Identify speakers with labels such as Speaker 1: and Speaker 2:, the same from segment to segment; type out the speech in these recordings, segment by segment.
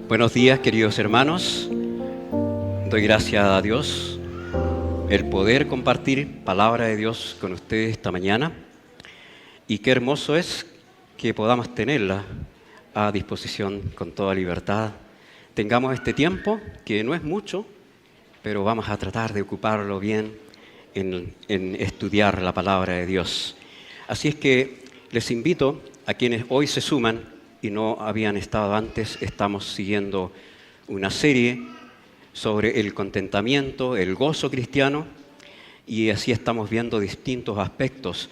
Speaker 1: Buenos días, queridos hermanos. Doy gracias a Dios el poder compartir palabra de Dios con ustedes esta mañana. Y qué hermoso es que podamos tenerla a disposición con toda libertad. Tengamos este tiempo, que no es mucho, pero vamos a tratar de ocuparlo bien en estudiar la palabra de Dios. Así es que les invito a quienes hoy se suman y no habían estado antes. Estamos siguiendo una serie sobre el contentamiento, el gozo cristiano, y así estamos viendo distintos aspectos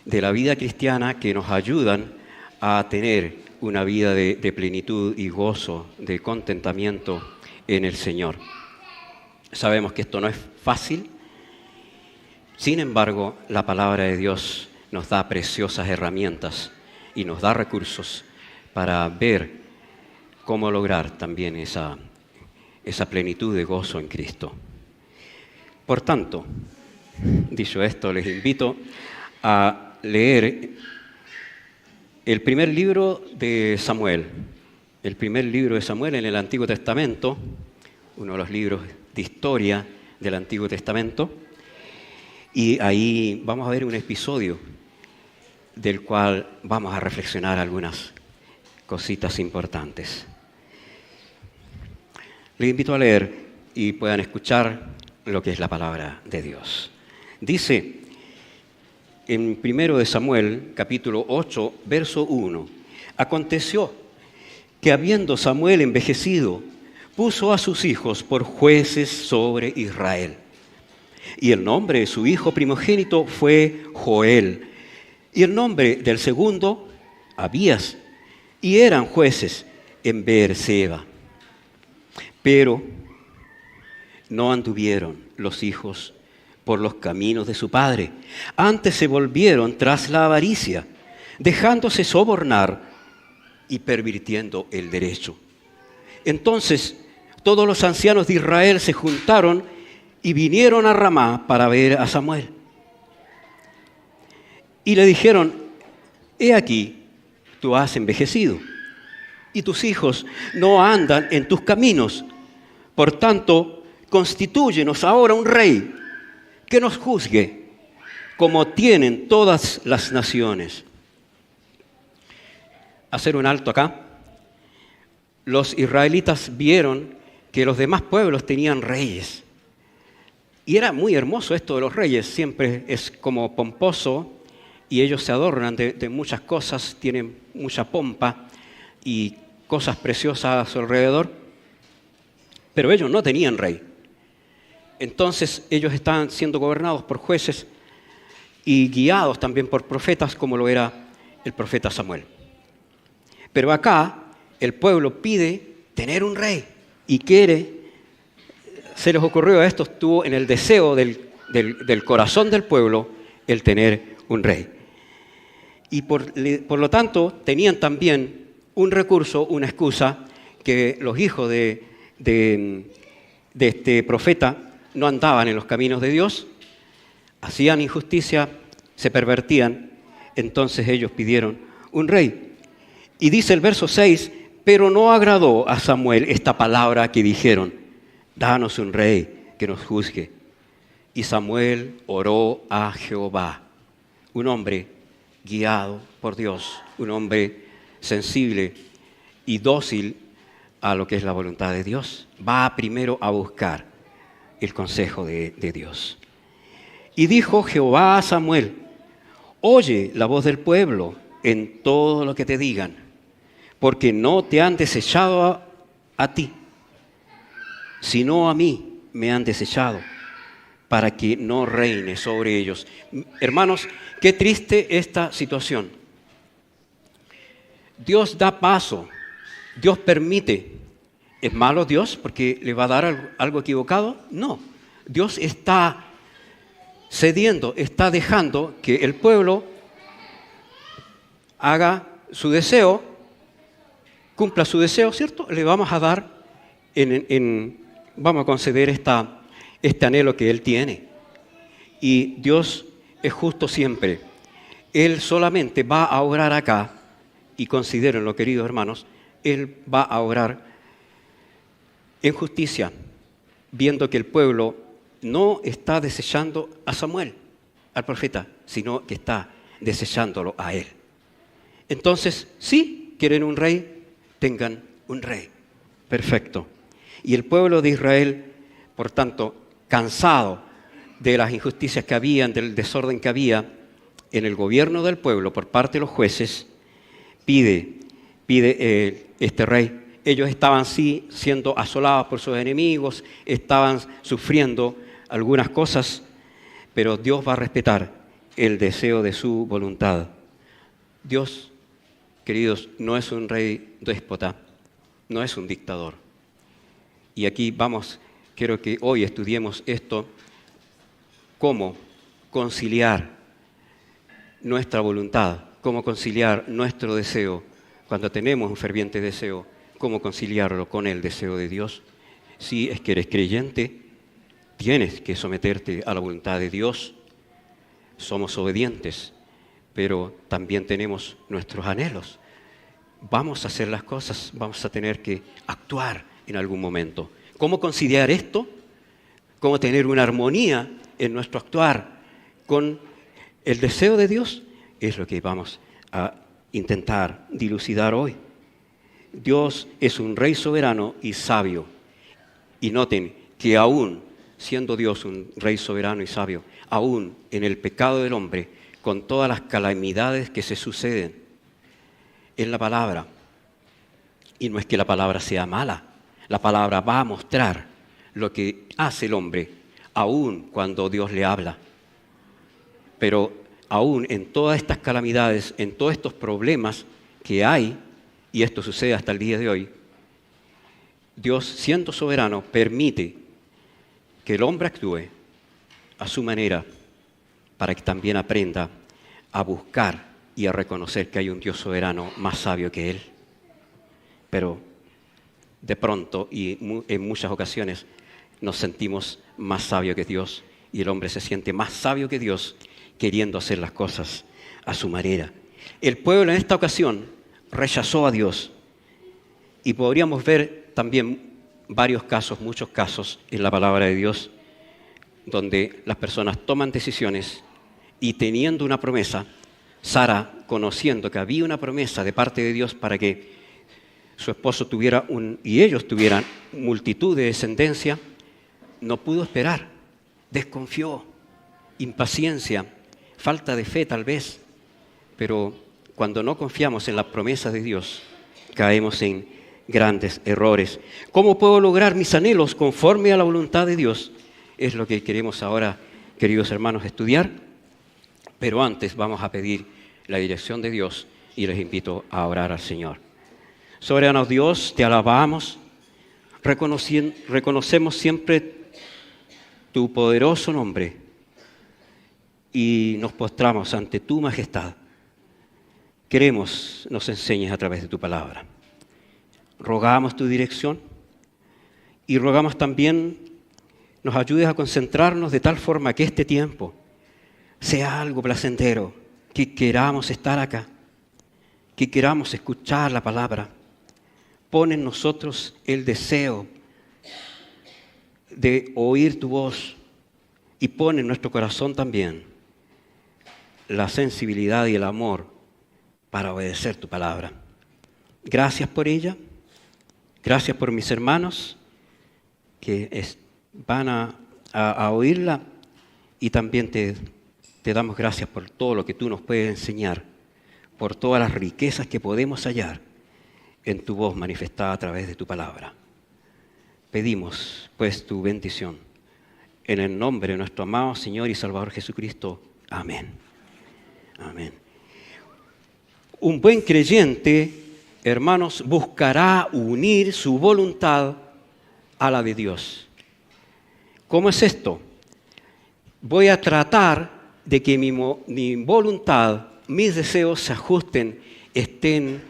Speaker 1: de la vida cristiana que nos ayudan a tener una vida de plenitud y gozo, de contentamiento en el Señor. Sabemos que esto no es fácil, sin embargo, la palabra de Dios nos da preciosas herramientas y nos da recursos para ver cómo lograr también esa plenitud de gozo en Cristo. Por tanto, dicho esto, les invito a leer el primer libro de Samuel. El primer libro de Samuel en el Antiguo Testamento, uno de los libros de historia del Antiguo Testamento. Y ahí vamos a ver un episodio del cual vamos a reflexionar algunas cositas importantes. Les invito a leer y puedan escuchar lo que es la palabra de Dios. Dice en 1 de Samuel, capítulo 8, verso 1, aconteció que habiendo Samuel envejecido, puso a sus hijos por jueces sobre Israel. Y el nombre de su hijo primogénito fue Joel, y el nombre del segundo, Abías, y eran jueces en Beerseba. Pero no anduvieron los hijos por los caminos de su padre, antes se volvieron tras la avaricia, dejándose sobornar y pervirtiendo el derecho. Entonces todos los ancianos de Israel se juntaron y vinieron a Ramá para ver a Samuel. Y le dijeron: he aquí, tú has envejecido, y tus hijos no andan en tus caminos. Por tanto, constitúyenos ahora un rey que nos juzgue, como tienen todas las naciones. Hacer un alto acá. Los israelitas vieron que los demás pueblos tenían reyes. Y era muy hermoso esto de los reyes, siempre es como pomposo, y ellos se adornan de muchas cosas, tienen mucha pompa y cosas preciosas a su alrededor, pero ellos no tenían rey. Entonces ellos estaban siendo gobernados por jueces y guiados también por profetas, como lo era el profeta Samuel. Pero acá el pueblo pide tener un rey y se les ocurrió a esto, estuvo en el deseo del corazón del pueblo el tener un rey. Y por lo tanto tenían también un recurso, una excusa, que los hijos de este profeta no andaban en los caminos de Dios, hacían injusticia, se pervertían, entonces ellos pidieron un rey. Y dice el verso 6, pero no agradó a Samuel esta palabra que dijeron: danos un rey que nos juzgue. Y Samuel oró a Jehová, un hombre guiado por Dios, un hombre sensible y dócil a lo que es la voluntad de Dios. Va primero a buscar el consejo de Dios. Y dijo Jehová a Samuel: oye la voz del pueblo en todo lo que te digan, porque no te han desechado a ti, sino a mí me han desechado, para que no reine sobre ellos. Hermanos, qué triste esta situación. Dios da paso, Dios permite. ¿Es malo Dios porque le va a dar algo equivocado? No. Dios está cediendo, está dejando que el pueblo haga su deseo, cumpla su deseo, ¿cierto? Le vamos a dar, vamos a conceder este anhelo que Él tiene. Y Dios es justo siempre. Él solamente va a obrar acá, y considérenlo, queridos hermanos, Él va a obrar en justicia, viendo que el pueblo no está desechando a Samuel, al profeta, sino que está desechándolo a él. Entonces, sí, quieren un rey, tengan un rey. Perfecto. Y el pueblo de Israel, por tanto, cansado de las injusticias que habían, del desorden que había en el gobierno del pueblo por parte de los jueces, pide este rey. Ellos estaban sí siendo asolados por sus enemigos, estaban sufriendo algunas cosas, pero Dios va a respetar el deseo de su voluntad. Dios, queridos, no es un rey déspota, no es un dictador. Y aquí quiero que hoy estudiemos esto, cómo conciliar nuestra voluntad, cómo conciliar nuestro deseo, cuando tenemos un ferviente deseo, cómo conciliarlo con el deseo de Dios. Si es que eres creyente, tienes que someterte a la voluntad de Dios. Somos obedientes, pero también tenemos nuestros anhelos. Vamos a hacer las cosas, vamos a tener que actuar en algún momento. ¿Cómo conciliar esto? ¿Cómo tener una armonía en nuestro actuar con el deseo de Dios? Es lo que vamos a intentar dilucidar hoy. Dios es un rey soberano y sabio. Y noten que aún siendo Dios un rey soberano y sabio, aún en el pecado del hombre, con todas las calamidades que se suceden en la palabra, y no es que la palabra sea mala, la palabra va a mostrar lo que hace el hombre, aún cuando Dios le habla. Pero aún en todas estas calamidades, en todos estos problemas que hay, y esto sucede hasta el día de hoy, Dios, siendo soberano, permite que el hombre actúe a su manera para que también aprenda a buscar y a reconocer que hay un Dios soberano más sabio que él. Pero de pronto y en muchas ocasiones nos sentimos más sabios que Dios y el hombre se siente más sabio que Dios queriendo hacer las cosas a su manera. El pueblo en esta ocasión rechazó a Dios y podríamos ver también varios casos, muchos casos en la palabra de Dios donde las personas toman decisiones y teniendo una promesa, Sara, conociendo que había una promesa de parte de Dios para que su esposo y ellos tuvieran multitud de descendencia, no pudo esperar, desconfió, impaciencia, falta de fe tal vez, pero cuando no confiamos en las promesas de Dios, caemos en grandes errores. ¿Cómo puedo lograr mis anhelos conforme a la voluntad de Dios? Es lo que queremos ahora, queridos hermanos, estudiar, pero antes vamos a pedir la dirección de Dios y les invito a orar al Señor. Soberano Dios, te alabamos, reconocemos siempre tu poderoso nombre y nos postramos ante tu majestad. Queremos nos enseñes a través de tu palabra. Rogamos tu dirección y rogamos también nos ayudes a concentrarnos de tal forma que este tiempo sea algo placentero, que queramos estar acá, que queramos escuchar la palabra. Pon en nosotros el deseo de oír tu voz y pon en nuestro corazón también la sensibilidad y el amor para obedecer tu palabra. Gracias por ella, gracias por mis hermanos que van a oírla y también te damos gracias por todo lo que tú nos puedes enseñar, por todas las riquezas que podemos hallar en tu voz manifestada a través de tu palabra. Pedimos pues tu bendición en el nombre de nuestro amado Señor y Salvador Jesucristo. Amén. Amén. Un buen creyente, hermanos, buscará unir su voluntad a la de Dios. ¿Cómo es esto? Voy a tratar de que mi voluntad, mis deseos se ajusten, estén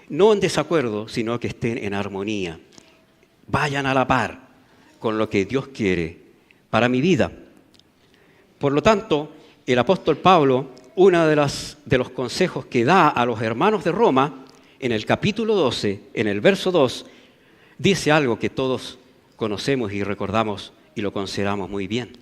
Speaker 1: no en desacuerdo, sino que estén en armonía. Vayan a la par con lo que Dios quiere para mi vida. Por lo tanto, el apóstol Pablo, uno de los consejos que da a los hermanos de Roma, en el capítulo 12, en el verso 2, dice algo que todos conocemos y recordamos y lo consideramos muy bien.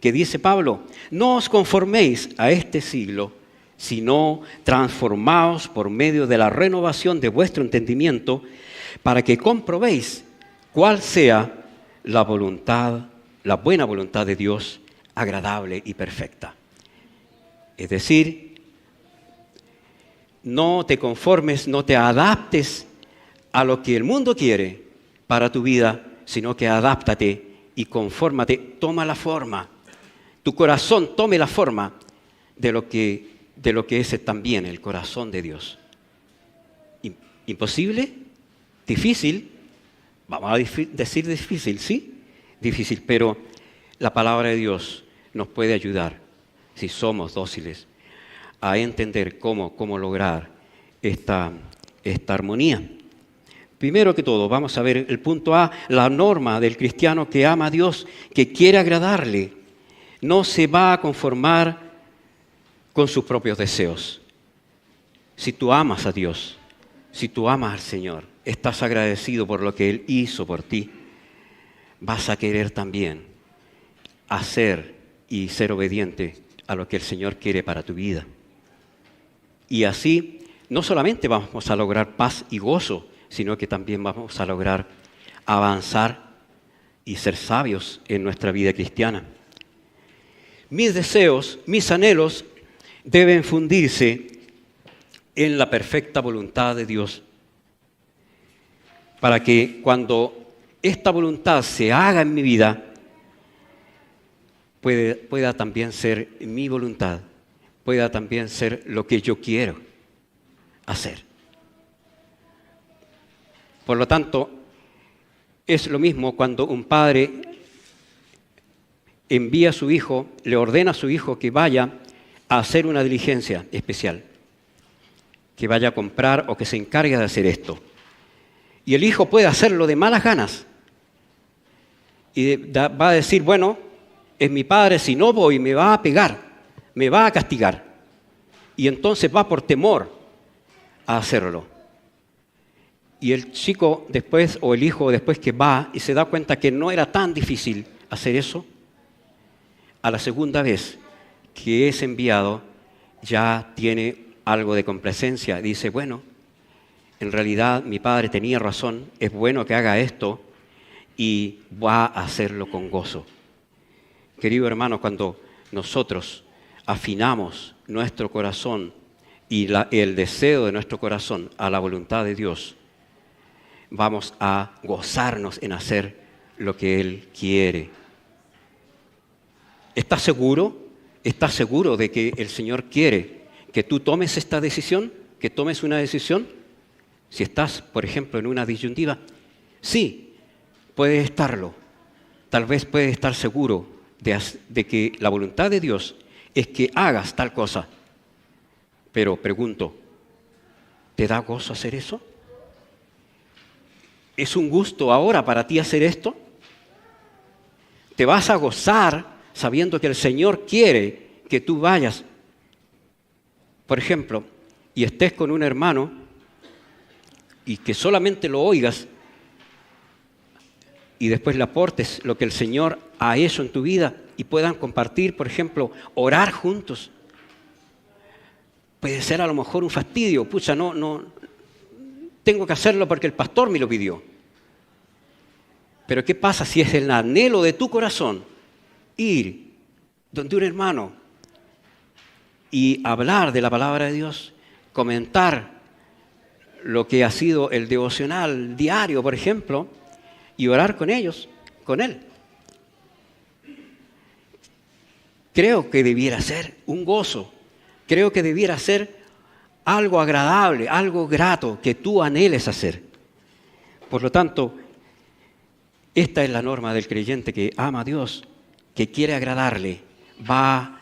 Speaker 1: Que dice Pablo, no os conforméis a este siglo, sino transformaos por medio de la renovación de vuestro entendimiento, para que comprobéis cuál sea la buena voluntad de Dios, agradable y perfecta. Es decir, no te conformes, no te adaptes a lo que el mundo quiere para tu vida, sino que adáptate y confórmate, toma la forma. Tu corazón tome la forma de lo que es también el corazón de Dios. ¿Imposible? ¿Difícil? Vamos a decir difícil, ¿sí? Difícil, pero la palabra de Dios nos puede ayudar, si somos dóciles, a entender cómo lograr esta armonía. Primero que todo, vamos a ver el punto A, la norma del cristiano que ama a Dios, que quiere agradarle. No se va a conformar con sus propios deseos. Si tú amas a Dios, si tú amas al Señor, estás agradecido por lo que Él hizo por ti, vas a querer también hacer y ser obediente a lo que el Señor quiere para tu vida. Y así, no solamente vamos a lograr paz y gozo, sino que también vamos a lograr avanzar y ser sabios en nuestra vida cristiana. Mis deseos, mis anhelos deben fundirse en la perfecta voluntad de Dios, para que cuando esta voluntad se haga en mi vida, pueda también ser mi voluntad, pueda también ser lo que yo quiero hacer. Por lo tanto, es lo mismo cuando un padre envía a su hijo, le ordena a su hijo que vaya a hacer una diligencia especial, que vaya a comprar o que se encargue de hacer esto. Y el hijo puede hacerlo de malas ganas. Y va a decir, bueno, es mi padre, si no voy me va a pegar, me va a castigar. Y entonces va por temor a hacerlo. Y el chico después, o el hijo después que va y se da cuenta que no era tan difícil hacer eso, a la segunda vez que es enviado ya tiene algo de complacencia. Dice, bueno, en realidad mi padre tenía razón, es bueno que haga esto y va a hacerlo con gozo. Querido hermano, cuando nosotros afinamos nuestro corazón y el deseo de nuestro corazón a la voluntad de Dios, vamos a gozarnos en hacer lo que Él quiere. ¿Estás seguro? ¿Estás seguro de que el Señor quiere que tú tomes esta decisión? ¿Que tomes una decisión? Si estás, por ejemplo, en una disyuntiva, sí, puedes estarlo. Tal vez puedes estar seguro de que la voluntad de Dios es que hagas tal cosa. Pero pregunto, ¿te da gozo hacer eso? ¿Es un gusto ahora para ti hacer esto? ¿Te vas a gozar sabiendo que el Señor quiere que tú vayas, por ejemplo, y estés con un hermano y que solamente lo oigas y después le aportes lo que el Señor ha hecho en tu vida y puedan compartir, por ejemplo, orar juntos? Puede ser a lo mejor un fastidio, pucha, no, tengo que hacerlo porque el pastor me lo pidió. Pero ¿qué pasa si es el anhelo de tu corazón ir donde un hermano y hablar de la palabra de Dios, comentar lo que ha sido el devocional diario, por ejemplo, y orar con ellos, con él? Creo que debiera ser un gozo, creo que debiera ser algo agradable, algo grato que tú anheles hacer. Por lo tanto, esta es la norma del creyente que ama a Dios, que quiere agradarle, va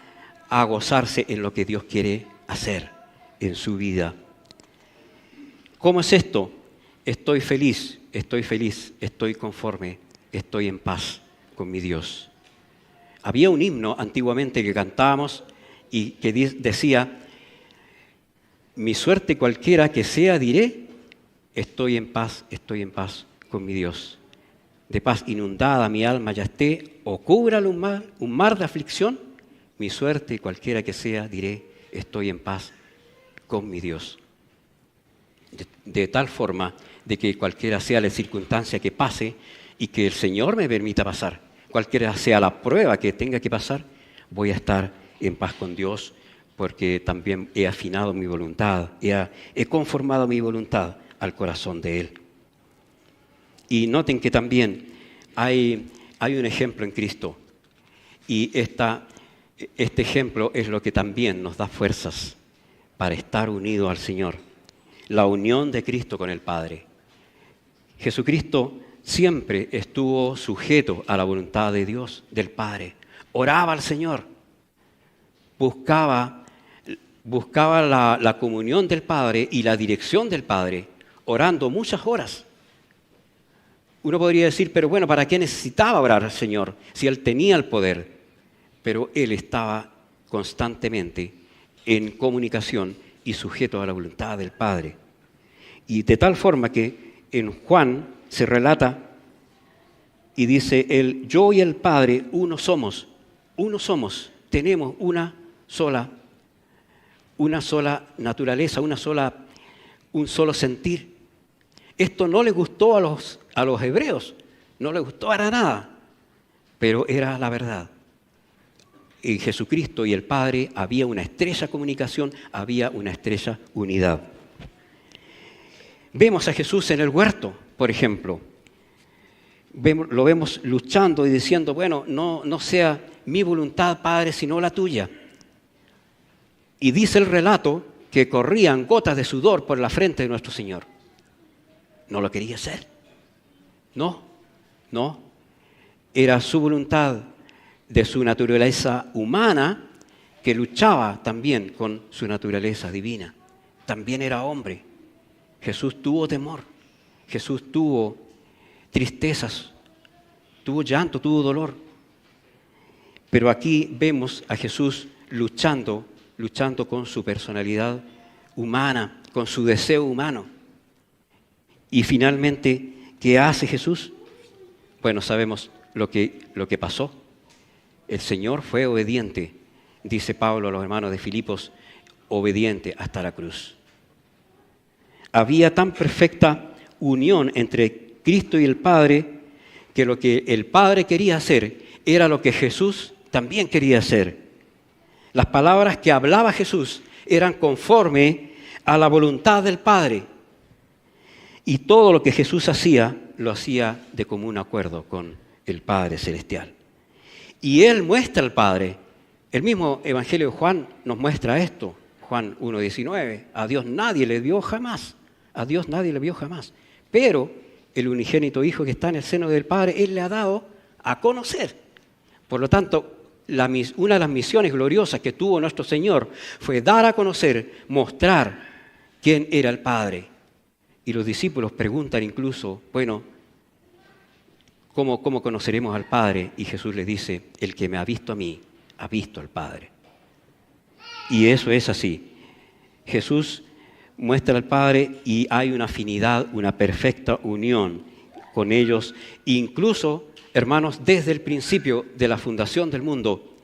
Speaker 1: a gozarse en lo que Dios quiere hacer en su vida. ¿Cómo es esto? Estoy feliz, estoy conforme, estoy en paz con mi Dios. Había un himno antiguamente que cantábamos y que decía, mi suerte cualquiera que sea diré, estoy en paz con mi Dios. de paz inundada mi alma ya esté, o cúbralo un mar de aflicción, mi suerte, cualquiera que sea, diré, estoy en paz con mi Dios. De tal forma de que cualquiera sea la circunstancia que pase y que el Señor me permita pasar, cualquiera sea la prueba que tenga que pasar, voy a estar en paz con Dios, porque también he afinado mi voluntad, he conformado mi voluntad al corazón de Él. Y noten que también hay un ejemplo en Cristo, y este ejemplo es lo que también nos da fuerzas para estar unidos al Señor, la unión de Cristo con el Padre. Jesucristo siempre estuvo sujeto a la voluntad de Dios, del Padre. Oraba al Señor, buscaba la comunión del Padre y la dirección del Padre, orando muchas horas. Uno podría decir, pero bueno, ¿para qué necesitaba orar al Señor si Él tenía el poder? Pero Él estaba constantemente en comunicación y sujeto a la voluntad del Padre. Y de tal forma que en Juan se relata y dice, yo y el Padre uno somos, tenemos una sola naturaleza, un solo sentir. Esto no le gustó a los hebreos, no les gustó para nada, pero era la verdad. En Jesucristo y el Padre había una estrecha comunicación, había una estrecha unidad. Vemos a Jesús en el huerto, por ejemplo. Lo vemos luchando y diciendo, bueno, no sea mi voluntad, Padre, sino la tuya. Y dice el relato que corrían gotas de sudor por la frente de nuestro Señor. No lo quería hacer. No. Era su voluntad de su naturaleza humana que luchaba también con su naturaleza divina. También era hombre. Jesús tuvo temor. Jesús tuvo tristezas, tuvo llanto, tuvo dolor. Pero aquí vemos a Jesús luchando con su personalidad humana, con su deseo humano. Y finalmente, ¿qué hace Jesús? Bueno, sabemos lo que pasó. El Señor fue obediente, dice Pablo a los hermanos de Filipos, obediente hasta la cruz. Había tan perfecta unión entre Cristo y el Padre que lo que el Padre quería hacer era lo que Jesús también quería hacer. Las palabras que hablaba Jesús eran conforme a la voluntad del Padre. Y todo lo que Jesús hacía, lo hacía de común acuerdo con el Padre Celestial. Y Él muestra al Padre. El mismo Evangelio de Juan nos muestra esto. Juan 1:19. A Dios nadie le vio jamás. A Dios nadie le vio jamás. Pero el unigénito Hijo que está en el seno del Padre, Él le ha dado a conocer. Por lo tanto, una de las misiones gloriosas que tuvo nuestro Señor fue dar a conocer, mostrar quién era el Padre. Y los discípulos preguntan incluso, bueno, ¿cómo conoceremos al Padre? Y Jesús les dice, el que me ha visto a mí, ha visto al Padre. Y eso es así. Jesús muestra al Padre y hay una afinidad, una perfecta unión con ellos. Incluso, hermanos, desde el principio de la fundación del mundo,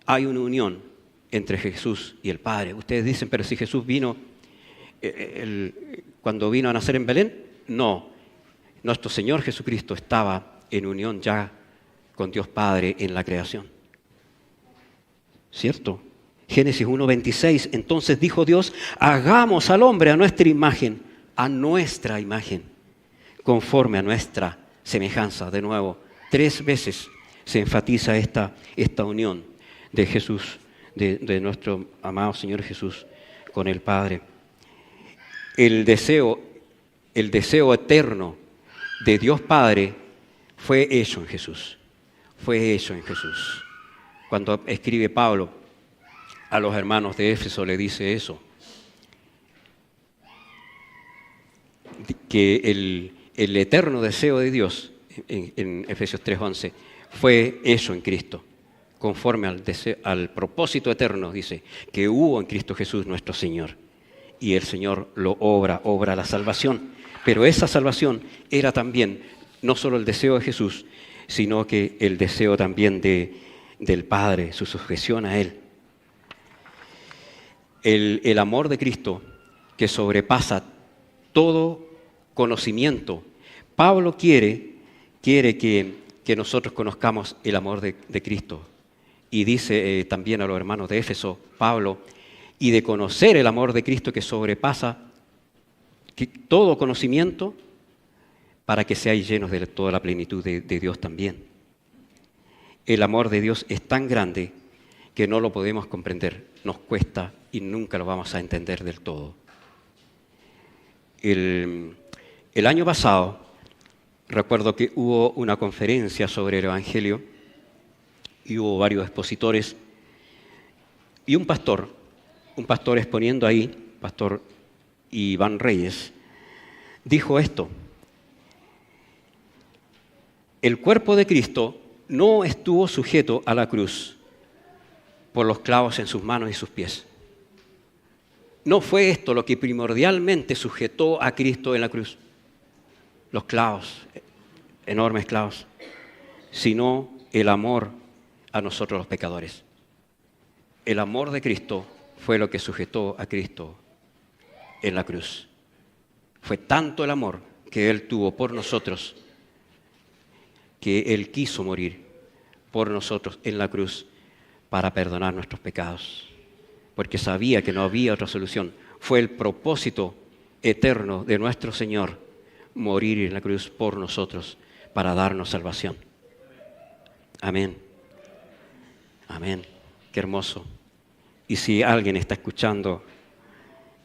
Speaker 1: hay una unión entre Jesús y el Padre. Ustedes dicen, pero si Jesús vino, cuando vino a nacer en Belén, no. Nuestro Señor Jesucristo estaba en unión ya con Dios Padre en la creación. ¿Cierto? Génesis 1:26, entonces dijo Dios, hagamos al hombre a nuestra imagen, conforme a nuestra semejanza. De nuevo, 3 veces se enfatiza esta unión de Jesús, de nuestro amado Señor Jesús con el Padre. El deseo eterno de Dios Padre fue hecho en Jesús. Cuando escribe Pablo a los hermanos de Éfeso le dice eso, que el eterno deseo de Dios, en Efesios 3:11, fue hecho en Cristo, conforme al propósito eterno, dice, que hubo en Cristo Jesús nuestro Señor. Y el Señor lo obra la salvación. Pero esa salvación era también no solo el deseo de Jesús, sino que el deseo también del Padre, su sujeción a Él. El amor de Cristo que sobrepasa todo conocimiento. Pablo quiere que nosotros conozcamos el amor de Cristo. Y dice también a los hermanos de Éfeso, Pablo, y de conocer el amor de Cristo que sobrepasa todo conocimiento, para que seáis llenos de toda la plenitud de Dios también. El amor de Dios es tan grande que no lo podemos comprender, nos cuesta y nunca lo vamos a entender del todo. El año pasado, recuerdo que hubo una conferencia sobre el Evangelio y hubo varios expositores y un pastor exponiendo ahí, pastor Iván Reyes, dijo esto: el cuerpo de Cristo no estuvo sujeto a la cruz por los clavos en sus manos y sus pies. No fue esto lo que primordialmente sujetó a Cristo en la cruz, los clavos, enormes clavos, sino el amor a nosotros los pecadores. El amor de Cristo fue lo que sujetó a Cristo en la cruz. Fue tanto el amor que Él tuvo por nosotros, que Él quiso morir por nosotros en la cruz para perdonar nuestros pecados, porque sabía que no había otra solución. Fue el propósito eterno de nuestro Señor morir en la cruz por nosotros para darnos salvación. Amén. Amén. Qué hermoso. Y si alguien está escuchando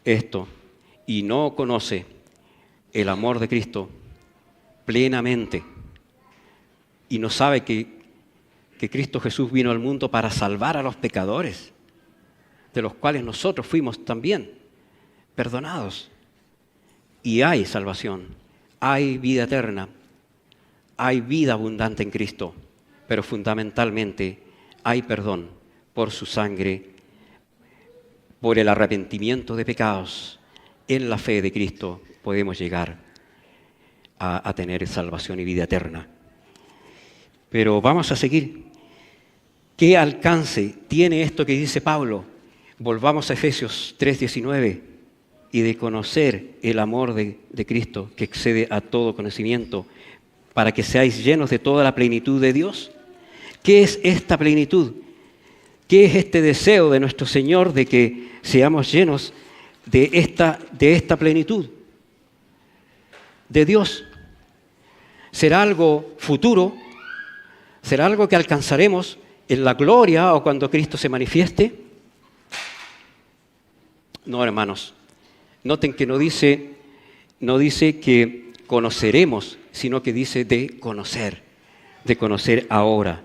Speaker 1: esto y no conoce el amor de Cristo plenamente y no sabe que Cristo Jesús vino al mundo para salvar a los pecadores, de los cuales nosotros fuimos también perdonados, y hay salvación, hay vida eterna, hay vida abundante en Cristo, pero fundamentalmente hay perdón por su sangre, por el arrepentimiento de pecados. En la fe de Cristo podemos llegar a tener salvación y vida eterna. Pero vamos a seguir. ¿Qué alcance tiene esto que dice Pablo? Volvamos a Efesios 3:19, y de conocer el amor de Cristo que excede a todo conocimiento, para que seáis llenos de toda la plenitud de Dios. ¿Qué es esta plenitud? ¿Qué es este deseo de nuestro Señor de que seamos llenos de esta plenitud de Dios? ¿Será algo futuro? ¿Será algo que alcanzaremos en la gloria o cuando Cristo se manifieste? No, hermanos. Noten que no dice que conoceremos, sino que dice de conocer ahora.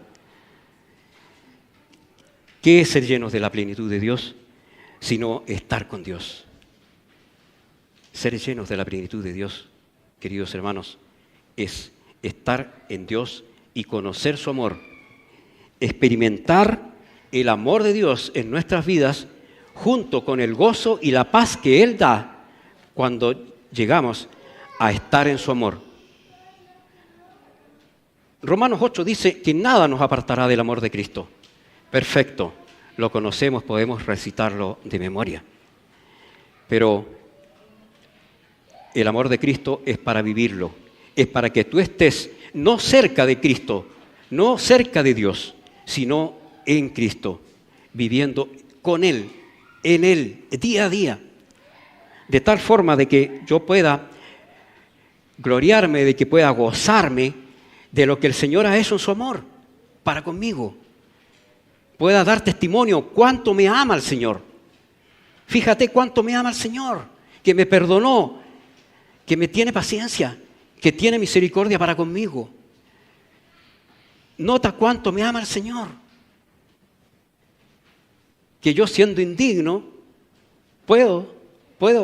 Speaker 1: ¿Qué es ser llenos de la plenitud de Dios? Sino estar con Dios. Ser llenos de la plenitud de Dios, queridos hermanos, es estar en Dios y conocer su amor, experimentar el amor de Dios en nuestras vidas junto con el gozo y la paz que Él da cuando llegamos a estar en su amor. Romanos 8 dice que nada nos apartará del amor de Cristo. Perfecto, lo conocemos, podemos recitarlo de memoria. Pero el amor de Cristo es para vivirlo, es para que tú estés no cerca de Cristo, no cerca de Dios, sino en Cristo, viviendo con Él, en Él, día a día, de tal forma de que yo pueda gloriarme, de que pueda gozarme de lo que el Señor ha hecho en su amor para conmigo. Pueda dar testimonio cuánto me ama el Señor. Fíjate cuánto me ama el Señor, que me perdonó, que me tiene paciencia, que tiene misericordia para conmigo. Nota cuánto me ama el Señor. Que yo siendo indigno, puedo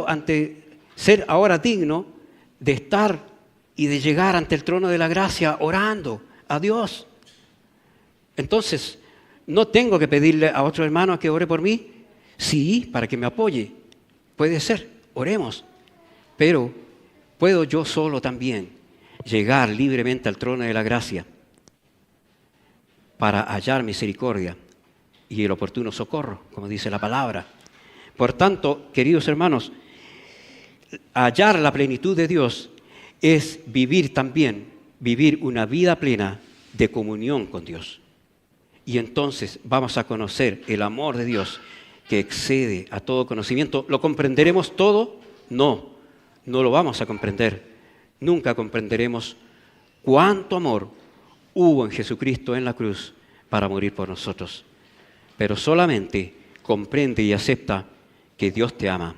Speaker 1: ante ser ahora digno de estar y de llegar ante el trono de la gracia orando a Dios. Entonces, ¿no tengo que pedirle a otro hermano que ore por mí? Sí, para que me apoye. Puede ser, oremos. Pero puedo yo solo también llegar libremente al trono de la gracia para hallar misericordia y el oportuno socorro, como dice la palabra. Por tanto, queridos hermanos, hallar la plenitud de Dios es vivir una vida plena de comunión con Dios. Y entonces vamos a conocer el amor de Dios que excede a todo conocimiento. ¿Lo comprenderemos todo? No lo vamos a comprender. Nunca comprenderemos cuánto amor hubo en Jesucristo en la cruz para morir por nosotros. Pero solamente comprende y acepta que Dios te ama,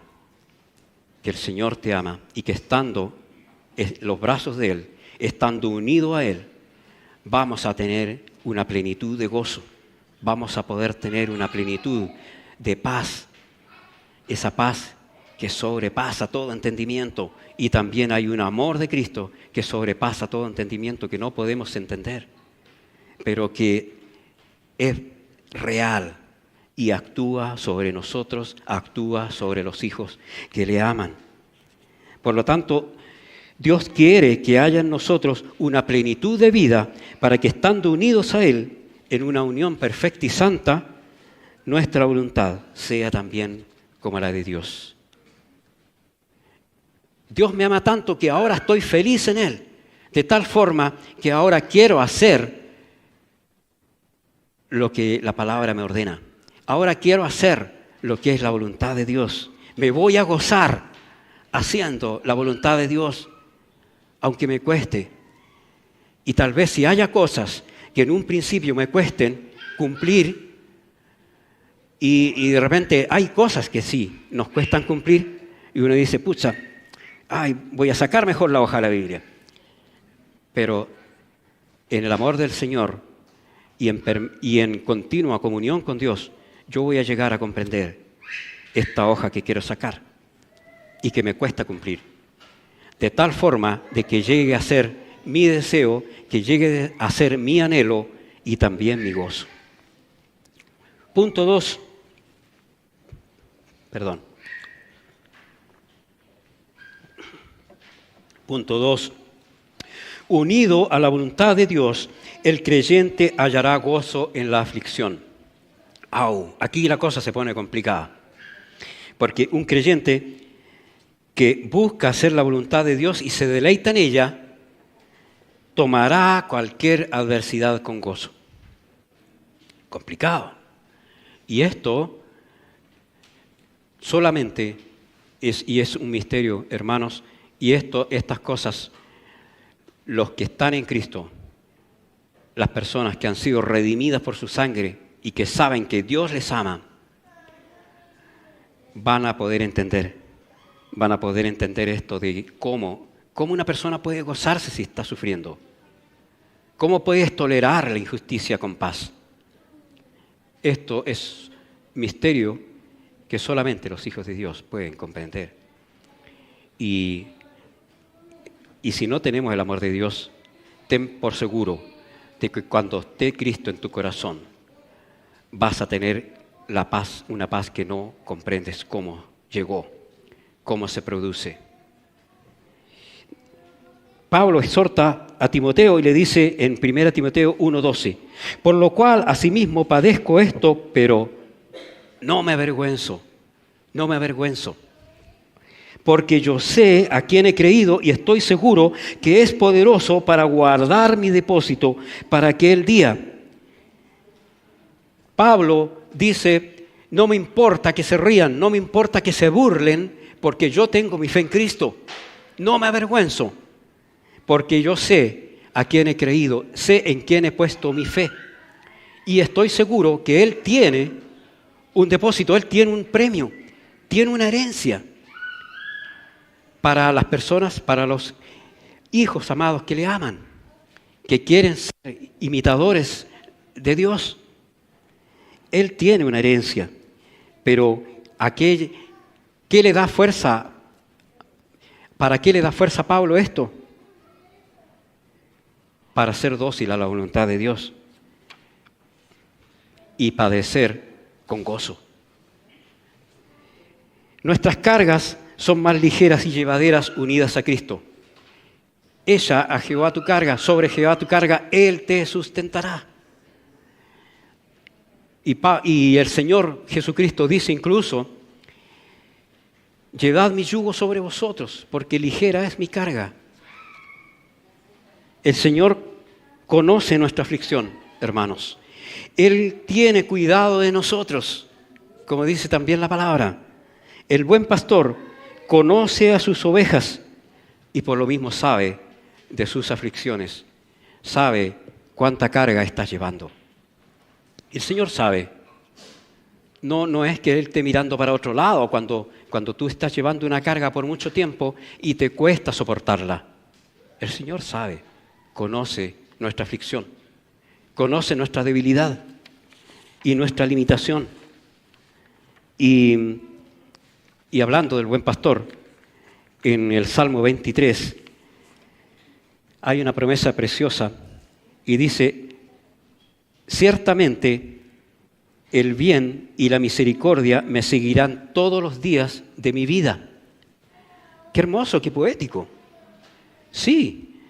Speaker 1: que el Señor te ama y que estando en los brazos de Él, estando unido a Él, vamos a tener una plenitud de gozo, vamos a poder tener una plenitud de paz, esa paz que sobrepasa todo entendimiento, y también hay un amor de Cristo que sobrepasa todo entendimiento que no podemos entender, pero que es real y actúa sobre nosotros, actúa sobre los hijos que le aman. Por lo tanto, Dios quiere que haya en nosotros una plenitud de vida para que, estando unidos a Él en una unión perfecta y santa, nuestra voluntad sea también como la de Dios. Dios me ama tanto que ahora estoy feliz en Él, de tal forma que ahora quiero hacer lo que la palabra me ordena. Ahora quiero hacer lo que es la voluntad de Dios. Me voy a gozar haciendo la voluntad de Dios, aunque me cueste. Y tal vez si haya cosas que en un principio me cuesten cumplir, y de repente hay cosas que sí nos cuestan cumplir, y uno dice, pucha, voy a sacar mejor la hoja de la Biblia. Pero en el amor del Señor y en continua comunión con Dios, yo voy a llegar a comprender esta hoja que quiero sacar y que me cuesta cumplir. De tal forma de que llegue a ser mi deseo, que llegue a ser mi anhelo y también mi gozo. Punto 2. Punto 2. Unido a la voluntad de Dios, el creyente hallará gozo en la aflicción. Aquí la cosa se pone complicada. Porque un creyente que busca hacer la voluntad de Dios y se deleita en ella, tomará cualquier adversidad con gozo. Complicado. Y esto solamente es un misterio, hermanos, y estas cosas, los que están en Cristo, las personas que han sido redimidas por su sangre y que saben que Dios les ama, van a poder entender esto de cómo una persona puede gozarse si está sufriendo. ¿Cómo puedes tolerar la injusticia con paz? Esto es misterio que solamente los hijos de Dios pueden comprender. Y si no tenemos el amor de Dios, ten por seguro de que cuando esté Cristo en tu corazón, vas a tener la paz, una paz que no comprendes cómo llegó, cómo se produce. Pablo exhorta a Timoteo y le dice en 1 Timoteo 1:12, por lo cual asimismo padezco esto, pero no me avergüenzo, porque yo sé a quién he creído y estoy seguro que es poderoso para guardar mi depósito para aquel día. Pablo dice, no me importa que se rían, no me importa que se burlen, porque yo tengo mi fe en Cristo. No me avergüenzo, porque yo sé a quién he creído, sé en quién he puesto mi fe. Y estoy seguro que Él tiene un depósito, Él tiene un premio, tiene una herencia para las personas, para los hijos amados que le aman, que quieren ser imitadores de Dios. Él tiene una herencia, pero ¿qué le da fuerza? ¿Para qué le da fuerza a Pablo esto? Para ser dócil a la voluntad de Dios y padecer con gozo. Nuestras cargas son más ligeras y llevaderas unidas a Cristo. echa a Jehová tu carga, sobre Jehová tu carga, Él te sustentará. Y el Señor Jesucristo dice incluso, llevad mi yugo sobre vosotros, porque ligera es mi carga. El Señor conoce nuestra aflicción, hermanos. Él tiene cuidado de nosotros, como dice también la palabra. El buen pastor conoce a sus ovejas y por lo mismo sabe de sus aflicciones, sabe cuánta carga estás llevando. El Señor sabe. No es que Él esté mirando para otro lado cuando tú estás llevando una carga por mucho tiempo y te cuesta soportarla. El Señor sabe, conoce nuestra aflicción, conoce nuestra debilidad y nuestra limitación. Y hablando del buen pastor, en el Salmo 23 hay una promesa preciosa y dice, ciertamente el bien y la misericordia me seguirán todos los días de mi vida. Qué hermoso, qué poético. Sí,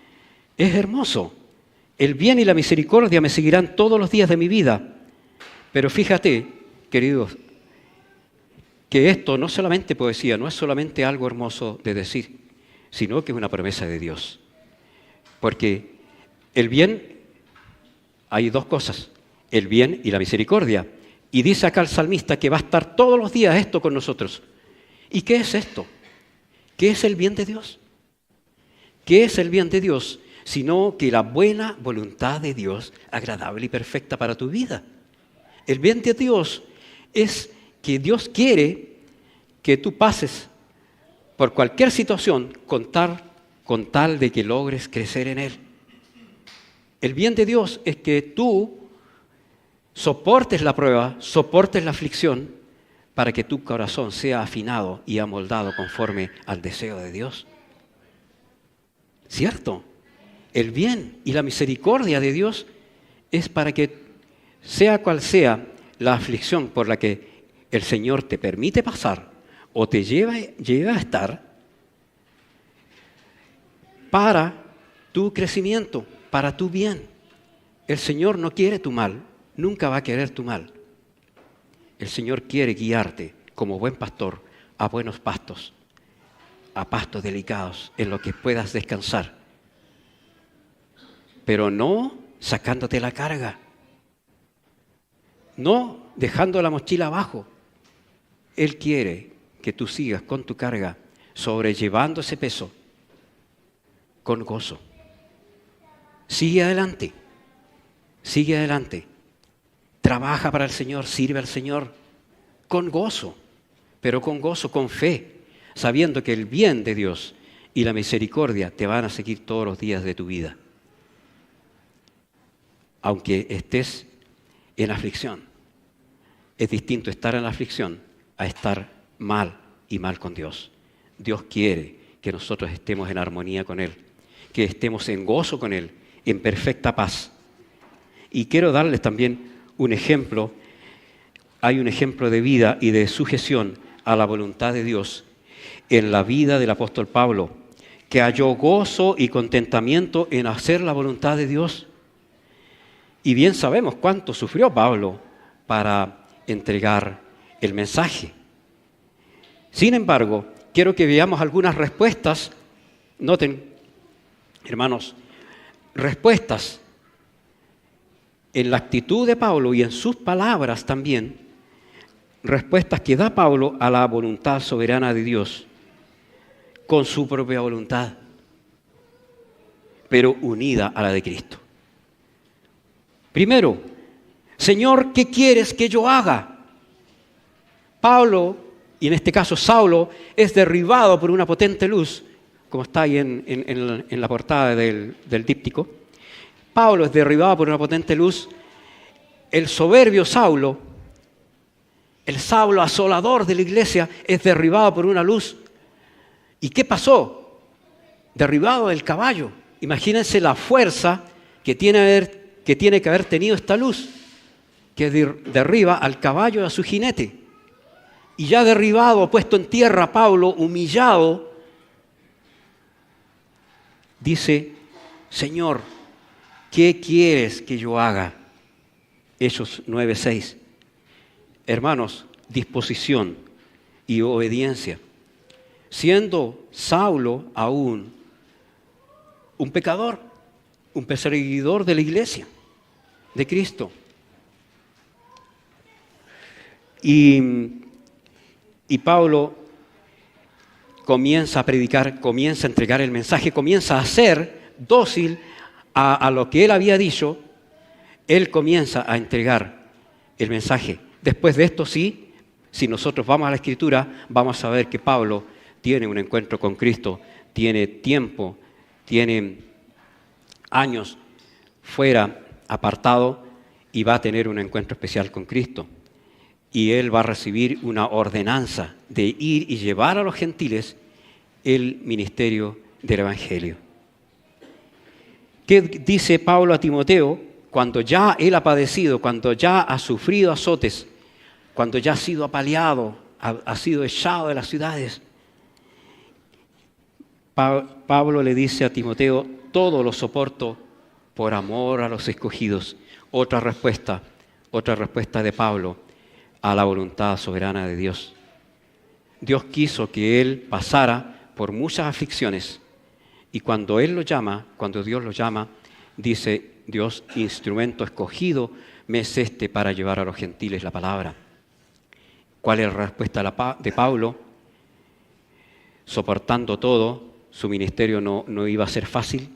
Speaker 1: es hermoso. El bien y la misericordia me seguirán todos los días de mi vida. Pero fíjate, queridos, que esto no es solamente poesía, no es solamente algo hermoso de decir, sino que es una promesa de Dios. Porque el bien, hay dos cosas, el bien y la misericordia. Y dice acá el salmista que va a estar todos los días esto con nosotros. ¿Y qué es esto? ¿Qué es el bien de Dios? ¿Qué es el bien de Dios? Sino que la buena voluntad de Dios, agradable y perfecta para tu vida. El bien de Dios es que Dios quiere que tú pases por cualquier situación con tal de que logres crecer en Él. El bien de Dios es que tú soportes la prueba, soportes la aflicción, para que tu corazón sea afinado y amoldado conforme al deseo de Dios. ¿Cierto? El bien y la misericordia de Dios es para que, sea cual sea la aflicción por la que el Señor te permite pasar o te lleva a estar, para tu crecimiento, para tu bien. El Señor no quiere tu mal, nunca va a querer tu mal. El Señor quiere guiarte como buen pastor a buenos pastos, a pastos delicados en los que puedas descansar. Pero no sacándote la carga, no dejando la mochila abajo. Él quiere que tú sigas con tu carga, sobrellevando ese peso con gozo. Sigue adelante, sigue adelante. Trabaja para el Señor, sirve al Señor con gozo, pero con gozo, con fe, sabiendo que el bien de Dios y la misericordia te van a seguir todos los días de tu vida. Aunque estés en aflicción, es distinto estar en la aflicción a estar mal y mal con Dios. Dios quiere que nosotros estemos en armonía con Él, que estemos en gozo con Él, en perfecta paz. Y quiero darles también un ejemplo. Hay un ejemplo de vida y de sujeción a la voluntad de Dios en la vida del apóstol Pablo, que halló gozo y contentamiento en hacer la voluntad de Dios. Y bien sabemos cuánto sufrió Pablo para entregar el mensaje. Sin embargo, quiero que veamos algunas respuestas. Noten, hermanos, respuestas en la actitud de Pablo y en sus palabras también, respuestas que da Pablo a la voluntad soberana de Dios con su propia voluntad, pero unida a la de Cristo. Primero, Señor, ¿qué quieres que yo haga? Pablo, y en este caso Saulo, es derribado por una potente luz, como está ahí en la portada del díptico. Pablo es derribado por una potente luz. El soberbio Saulo, el Saulo asolador de la iglesia, es derribado por una luz. ¿Y qué pasó? Derribado del caballo. Imagínense la fuerza que tiene que haber tenido esta luz, que derriba al caballo y a su jinete. Y ya derribado, puesto en tierra, Pablo, humillado, dice, Señor, ¿qué quieres que yo haga? Hechos 9:6. Hermanos, disposición y obediencia. Siendo Saulo aún un pecador, un perseguidor de la iglesia, de Cristo. Y Pablo comienza a predicar, comienza a entregar el mensaje, comienza a ser dócil a lo que él había dicho. Él comienza a entregar el mensaje. Después de esto, sí, si nosotros vamos a la Escritura, vamos a ver que Pablo tiene un encuentro con Cristo, tiene tiempo, tiene años fuera apartado y va a tener un encuentro especial con Cristo. Y él va a recibir una ordenanza de ir y llevar a los gentiles el ministerio del Evangelio. ¿Qué dice Pablo a Timoteo cuando ya él ha padecido, cuando ya ha sufrido azotes, cuando ya ha sido apaleado, ha sido echado de las ciudades? Pablo le dice a Timoteo, todo lo soporto por amor a los escogidos. Otra respuesta de Pablo a la voluntad soberana de Dios. Dios quiso que él pasara por muchas aflicciones y cuando él lo llama, cuando Dios lo llama, dice Dios, instrumento escogido me es este para llevar a los gentiles la palabra. ¿Cuál es la respuesta de Pablo? Soportando todo, su ministerio no iba a ser fácil,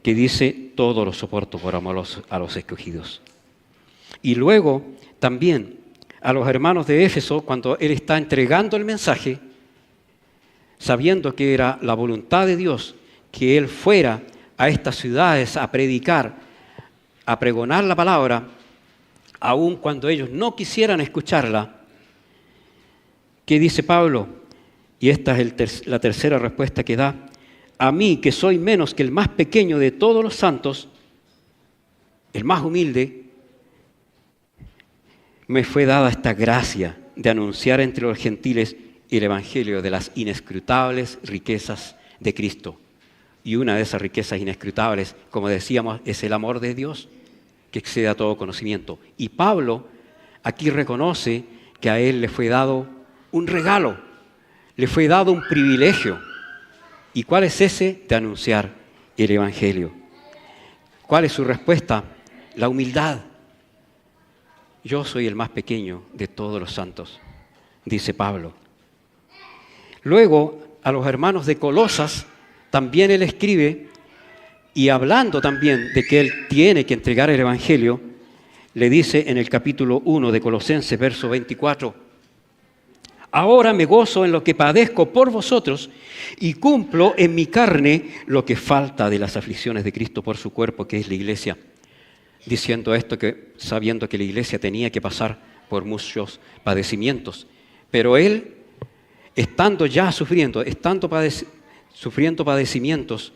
Speaker 1: que dice, todo lo soporto por amor a los escogidos. Y luego también a los hermanos de Éfeso, cuando él está entregando el mensaje, sabiendo que era la voluntad de Dios que él fuera a estas ciudades a predicar, a pregonar la palabra, aun cuando ellos no quisieran escucharla. ¿Qué dice Pablo? Y esta es la tercera respuesta que da. A mí, que soy menos que el más pequeño de todos los santos, el más humilde, me fue dada esta gracia de anunciar entre los gentiles el evangelio de las inescrutables riquezas de Cristo. Y una de esas riquezas inescrutables, como decíamos, es el amor de Dios, que excede a todo conocimiento. Y Pablo aquí reconoce que a él le fue dado un regalo, le fue dado un privilegio. ¿Y cuál es ese? De anunciar el evangelio. ¿Cuál es su respuesta? La humildad. Yo soy el más pequeño de todos los santos, dice Pablo. Luego, a los hermanos de Colosas, también él escribe, y hablando también de que él tiene que entregar el evangelio, le dice en el capítulo 1 de Colosenses, verso 24, ahora me gozo en lo que padezco por vosotros y cumplo en mi carne lo que falta de las aflicciones de Cristo por su cuerpo, que es la iglesia. Diciendo esto, sabiendo que la iglesia tenía que pasar por muchos padecimientos. Pero él, estando ya sufriendo padecimientos,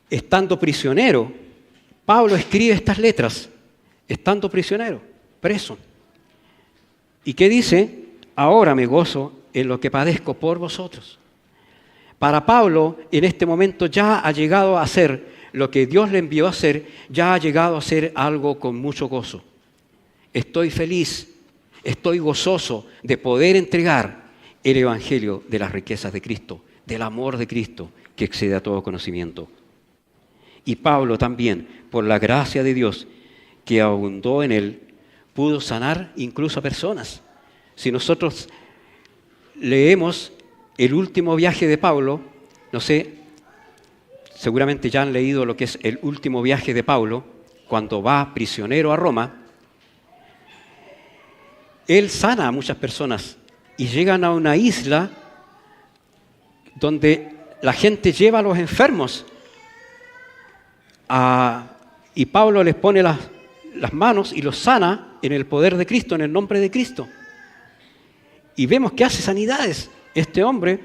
Speaker 1: estando prisionero, Pablo escribe estas letras, estando prisionero, preso. ¿Y qué dice? Ahora me gozo en lo que padezco por vosotros. Para Pablo, en este momento ya ha llegado a ser lo que Dios le envió a hacer, ya ha llegado a ser algo con mucho gozo. Estoy feliz, estoy gozoso de poder entregar el evangelio de las riquezas de Cristo, del amor de Cristo que excede a todo conocimiento. Y Pablo también, por la gracia de Dios que abundó en él, pudo sanar incluso a personas. Si nosotros leemos el último viaje de Pablo, no sé, seguramente ya han leído lo que es el último viaje de Pablo, cuando va prisionero a Roma, él sana a muchas personas y llegan a una isla donde la gente lleva a los enfermos y Pablo les pone las manos y los sana en el poder de Cristo, en el nombre de Cristo. Y vemos que hace sanidades. Este hombre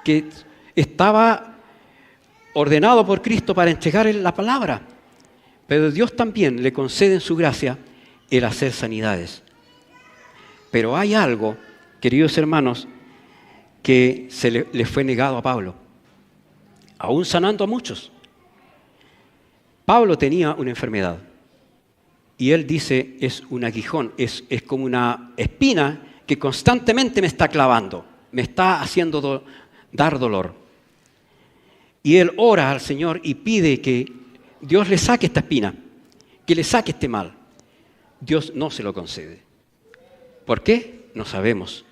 Speaker 1: que estaba ordenado por Cristo para entregar la palabra. Pero Dios también le concede en su gracia el hacer sanidades. Pero hay algo, queridos hermanos, que le fue negado a Pablo. aún sanando a muchos. Pablo tenía una enfermedad y él dice, es un aguijón, es como una espina que constantemente me está clavando, me está haciendo dar dolor. Y él ora al Señor y pide que Dios le saque esta espina, que le saque este mal. Dios no se lo concede. ¿Por qué? No sabemos.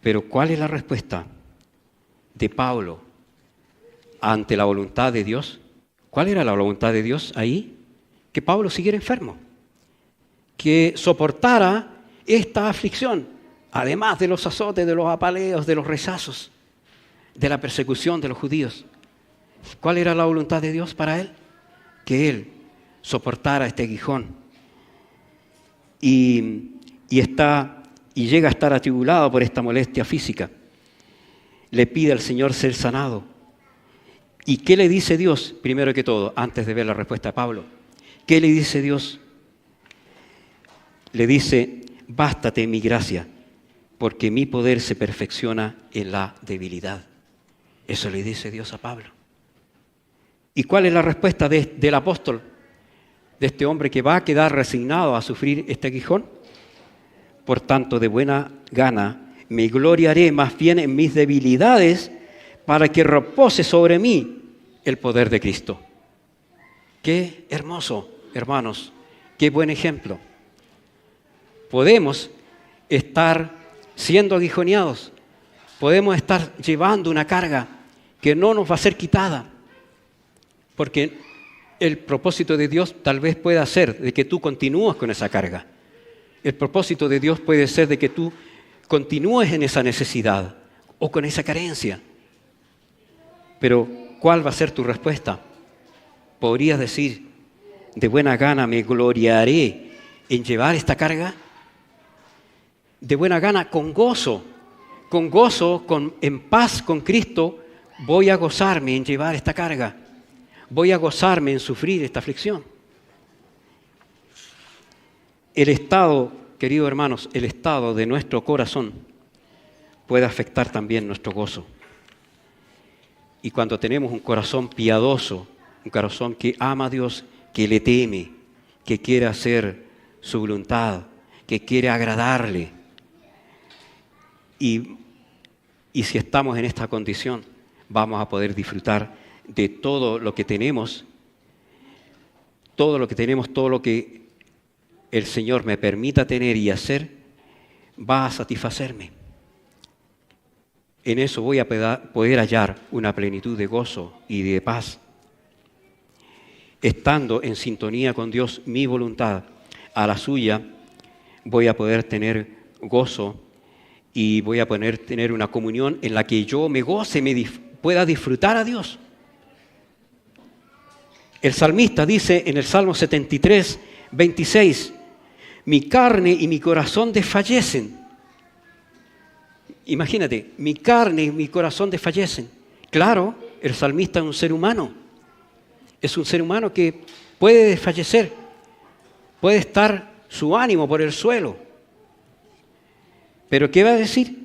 Speaker 1: Pero ¿cuál es la respuesta de Pablo ante la voluntad de Dios? ¿Cuál era la voluntad de Dios ahí? Que Pablo siguiera enfermo, que soportara esta aflicción, además de los azotes, de los apaleos, de los rechazos, de la persecución de los judíos. ¿Cuál era la voluntad de Dios para él? Que él soportara este aguijón y llega a estar atribulado por esta molestia física. Le pide al Señor ser sanado. ¿Y qué le dice Dios? Primero que todo, antes de ver la respuesta de Pablo, ¿qué le dice Dios? Le dice, bástate mi gracia, porque mi poder se perfecciona en la debilidad. Eso le dice Dios a Pablo. ¿Y cuál es la respuesta del apóstol? De este hombre que va a quedar resignado a sufrir este aguijón. Por tanto, de buena gana me gloriaré más bien en mis debilidades para que repose sobre mí el poder de Cristo. Qué hermoso, hermanos, qué buen ejemplo. Podemos estar siendo aguijoneados, podemos estar llevando una carga que no nos va a ser quitada, porque el propósito de Dios tal vez pueda ser de que tú continúes con esa carga. El propósito de Dios puede ser de que tú continúes en esa necesidad o con esa carencia. Pero, ¿cuál va a ser tu respuesta? ¿Podrías decir, de buena gana me gloriaré en llevar esta carga? De buena gana, con gozo, en paz con Cristo, voy a gozarme en llevar esta carga. Voy a gozarme en sufrir esta aflicción. El estado, queridos hermanos, el estado de nuestro corazón puede afectar también nuestro gozo. Y cuando tenemos un corazón piadoso, un corazón que ama a Dios, que le teme, que quiere hacer su voluntad, que quiere agradarle, y si estamos en esta condición, vamos a poder disfrutar de todo lo que tenemos, todo lo que el Señor me permita tener y hacer, va a satisfacerme. En eso voy a poder hallar una plenitud de gozo y de paz. Estando en sintonía con Dios, mi voluntad a la suya, voy a poder tener gozo y voy a poder tener una comunión en la que yo me goce, pueda disfrutar a Dios. El salmista dice en el Salmo 73, 26, mi carne y mi corazón desfallecen. Imagínate, mi carne y mi corazón desfallecen. Claro, el salmista es un ser humano. Es un ser humano que puede desfallecer. Puede estar su ánimo por el suelo. Pero ¿qué va a decir?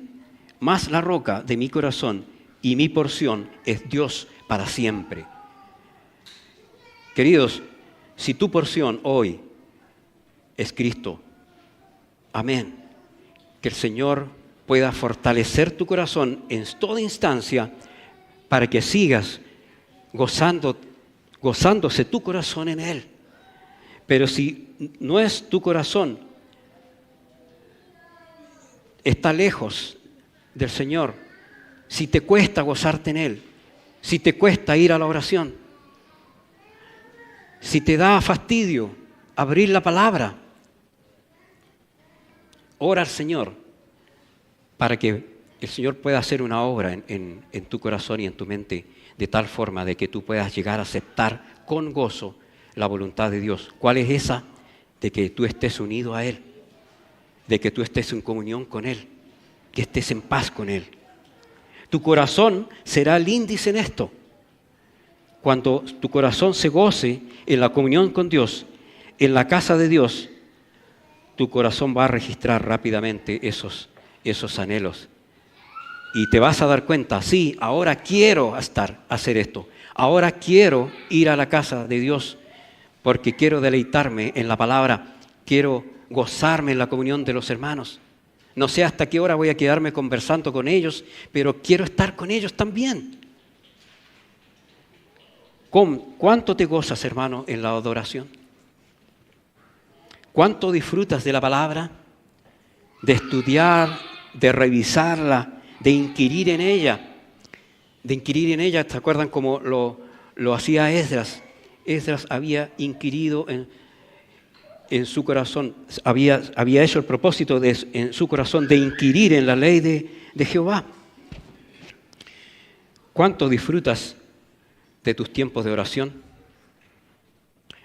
Speaker 1: Más la roca de mi corazón y mi porción es Dios para siempre. Queridos, si tu porción hoy es Cristo, amén. Que el Señor pueda fortalecer tu corazón en toda instancia para que sigas gozándose tu corazón en Él. Pero si no es tu corazón, está lejos del Señor, si te cuesta gozarte en Él, si te cuesta ir a la oración, si te da fastidio abrir la palabra, ora al Señor para que el Señor pueda hacer una obra en tu corazón y en tu mente de tal forma de que tú puedas llegar a aceptar con gozo la voluntad de Dios. ¿Cuál es esa? De que tú estés unido a Él, de que tú estés en comunión con Él, que estés en paz con Él. Tu corazón será el índice en esto. Cuando tu corazón se goce en la comunión con Dios, en la casa de Dios, tu corazón va a registrar rápidamente esos anhelos Y te vas a dar cuenta, sí, ahora quiero hacer esto. Ahora quiero ir a la casa de Dios porque quiero deleitarme en la palabra, quiero gozarme en la comunión de los hermanos. No sé hasta qué hora voy a quedarme conversando con ellos, pero quiero estar con ellos también. ¿Cuánto te gozas, hermano, en la adoración? ¿Cuánto disfrutas de la palabra? De estudiar, de revisarla, de inquirir en ella. ¿Se acuerdan cómo lo hacía Esdras? Esdras había inquirido en su corazón, había hecho el propósito en su corazón de inquirir en la ley de Jehová. ¿Cuánto disfrutas de tus tiempos de oración?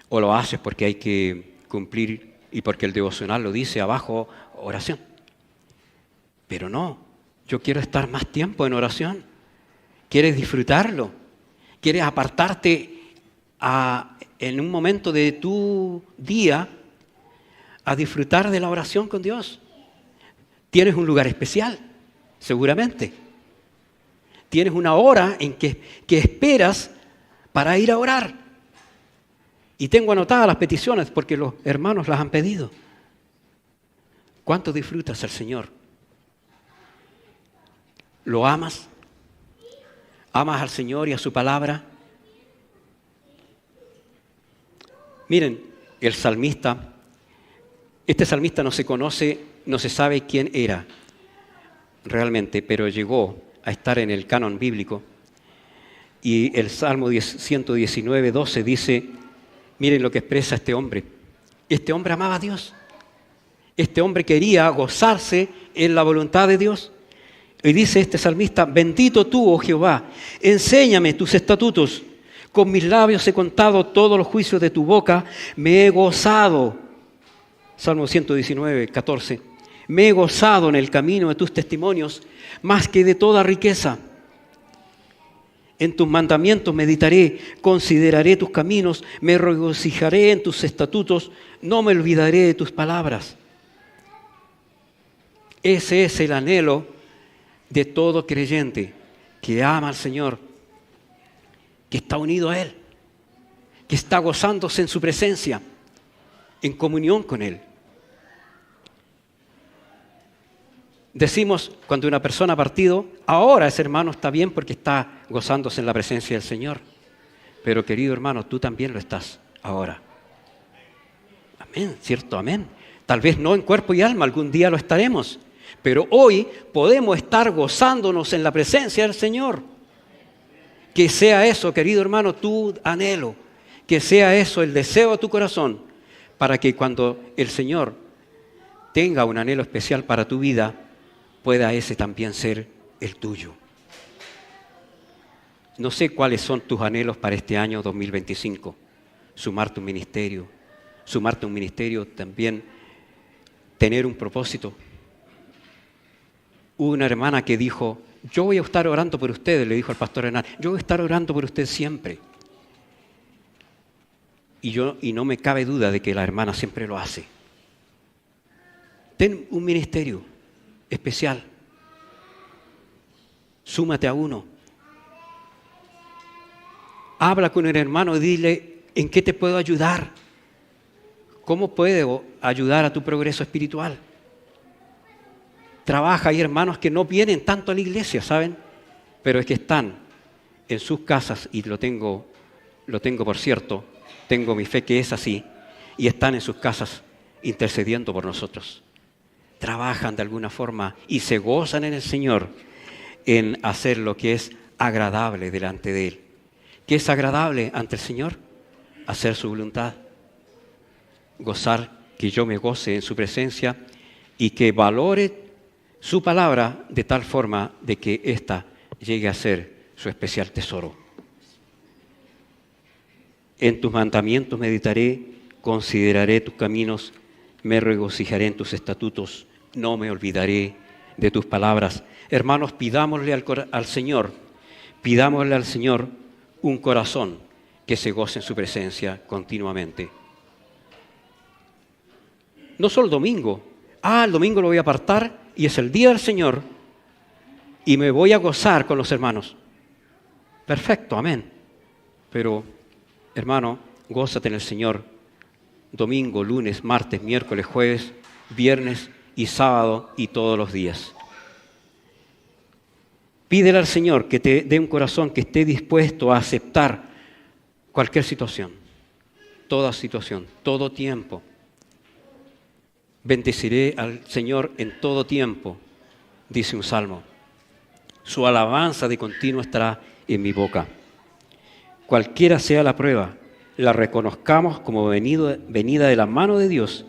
Speaker 1: ¿O lo haces porque hay que cumplir y porque el devocional lo dice abajo, oración? Pero no, yo quiero estar más tiempo en oración. ¿Quieres disfrutarlo? ¿Quieres apartarte en un momento de tu día a disfrutar de la oración con Dios? Tienes un lugar especial, seguramente. Tienes una hora en que esperas para ir a orar. Y tengo anotadas las peticiones porque los hermanos las han pedido. ¿Cuánto disfrutas al Señor? ¿Lo amas? ¿Amas al Señor y a su palabra? Miren, el salmista, este salmista no se conoce, no se sabe quién era realmente, pero llegó a estar en el canon bíblico. Y el Salmo 119, 12 dice, miren lo que expresa este hombre. Este hombre amaba a Dios. Este hombre quería gozarse en la voluntad de Dios. Y dice este salmista, bendito tú, oh Jehová, enséñame tus estatutos. Con mis labios he contado todos los juicios de tu boca, me he gozado. Salmo 119, 14. Me he gozado en el camino de tus testimonios, más que de toda riqueza. En tus mandamientos meditaré, consideraré tus caminos, me regocijaré en tus estatutos, no me olvidaré de tus palabras. Ese es el anhelo de todo creyente que ama al Señor, que está unido a Él, que está gozándose en su presencia, en comunión con Él. Decimos cuando una persona ha partido, ahora ese hermano está bien porque está gozándose en la presencia del Señor. Pero querido hermano, tú también lo estás ahora. Amén, ¿cierto? Amén. Tal vez no en cuerpo y alma, algún día lo estaremos. Pero hoy podemos estar gozándonos en la presencia del Señor. Que sea eso, querido hermano, tu anhelo. Que sea eso el deseo de tu corazón. Para que cuando el Señor tenga un anhelo especial para tu vida, pueda ese también ser el tuyo. No sé cuáles son tus anhelos para este año 2025. Sumarte a un ministerio también, tener un propósito. Hubo una hermana que dijo, yo voy a estar orando por ustedes, le dijo al pastor Hernán, yo voy a estar orando por ustedes siempre. Y no me cabe duda de que la hermana siempre lo hace. Ten un ministerio especial. Súmate a uno. Habla con el hermano y dile, ¿en qué te puedo ayudar? ¿Cómo puedo ayudar a tu progreso espiritual? Trabaja, hay hermanos que no vienen tanto a la iglesia, ¿saben? Pero es que están en sus casas, y lo tengo por cierto, tengo mi fe que es así, y están en sus casas intercediendo por nosotros. Trabajan de alguna forma y se gozan en el Señor en hacer lo que es agradable delante de Él. ¿Qué es agradable ante el Señor? Hacer su voluntad. Gozar, que yo me goce en su presencia y que valore su palabra de tal forma de que ésta llegue a ser su especial tesoro. En tus mandamientos meditaré, consideraré tus caminos, me regocijaré en tus estatutos, no me olvidaré de tus palabras. Hermanos, pidámosle al Señor un corazón que se goce en su presencia continuamente. No solo el domingo. El domingo lo voy a apartar y es el día del Señor. y me voy a gozar con los hermanos. Perfecto, amén. Pero, hermano, gózate en el Señor domingo, lunes, martes, miércoles, jueves, viernes y sábado y todos los días. Pídele al Señor que te dé un corazón que esté dispuesto a aceptar cualquier situación, todo tiempo. Bendeciré al Señor en todo tiempo, dice un salmo. Su alabanza de continuo estará en mi boca. Cualquiera sea la prueba, la reconozcamos como venida de la mano de Dios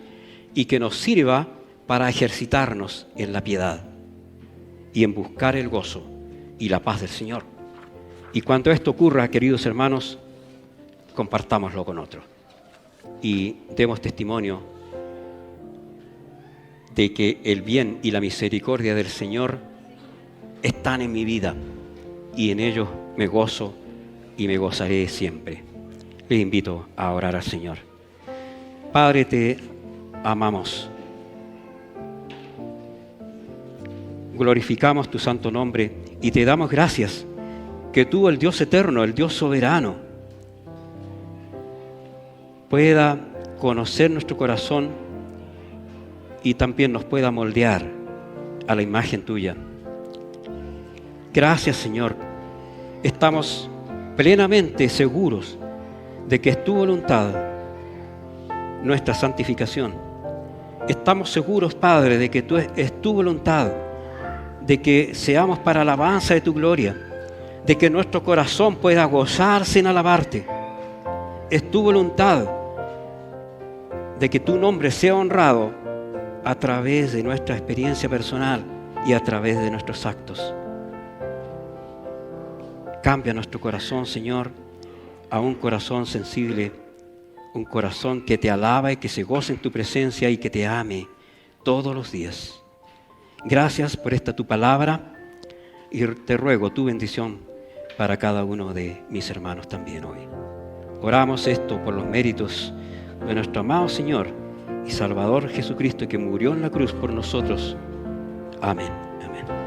Speaker 1: y que nos sirva para ejercitarnos en la piedad y en buscar el gozo y la paz del Señor. Y cuando esto ocurra, queridos hermanos, compartámoslo con otros y demos testimonio de que el bien y la misericordia del Señor están en mi vida y en ellos me gozo y me gozaré siempre. Les invito a orar al Señor. Padre, te amamos. Glorificamos tu santo nombre y te damos gracias que tú, el Dios eterno, el Dios soberano, pueda conocer nuestro corazón y también nos pueda moldear a la imagen tuya. Gracias, Señor. Estamos plenamente seguros de que es tu voluntad nuestra santificación. Estamos seguros, Padre, de que es tu voluntad de que seamos para alabanza de tu gloria, de que nuestro corazón pueda gozarse en alabarte. Es tu voluntad de que tu nombre sea honrado a través de nuestra experiencia personal y a través de nuestros actos. Cambia nuestro corazón, Señor, a un corazón sensible, un corazón que te alaba y que se goce en tu presencia y que te ame todos los días. Gracias por esta tu palabra y te ruego tu bendición para cada uno de mis hermanos también hoy. Oramos esto por los méritos de nuestro amado Señor y Salvador Jesucristo, que murió en la cruz por nosotros. Amén. Amén.